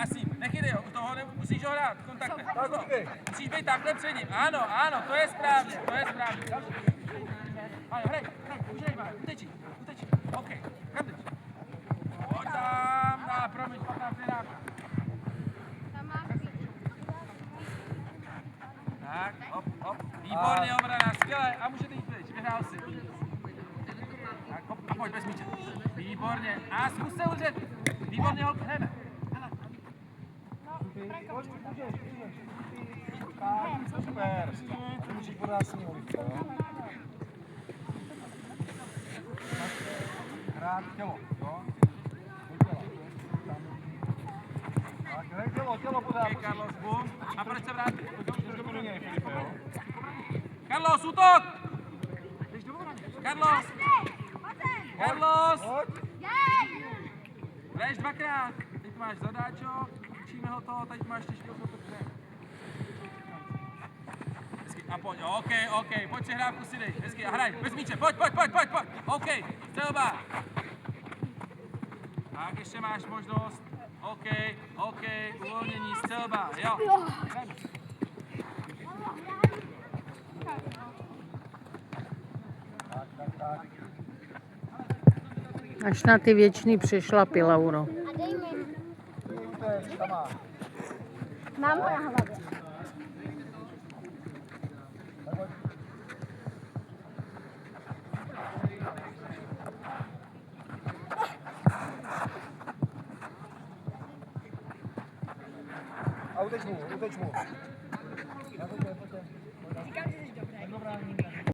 Asi, nechytej ho, u toho musíš ho hrát, kontaktem. Musíš být takhle před ním. Ano, to je správně, to je správně. Ano, hraj, už hraj, uteči. OK, kam jdeš? Pojď tam, promiň, 15 nedáka. Tak, hop, výborně obrana, skvěle, a můžete jít pryč, vyhrál si. Tak, hop, a pojď bez míče. Výborně, a zkus se udržet. Výborně ho hneme. Super, to musíš podat s ním, jo? Hrát tělo, jo? Tak, hraj tělo pořád. OK, Carlos, bum. A proč se vrátit? Jdeš do něj, Filipe, jo? Carlos, útok! Carlos! Hraješ dvakrát. Teď máš zadáčo, učíme ho to, teď máš těžký útok. A pojď, OK, pojď si hrát, si dej, hezky, a hraj, bez míče, pojď, OK, střelba. Tak, ještě máš možnost, OK, uvolnění, střelba, jo. Tak. Až na ty věčný přešlapy, Lauro. A dej mi. Tam má. Mám ho na hlavě. A uteč mu.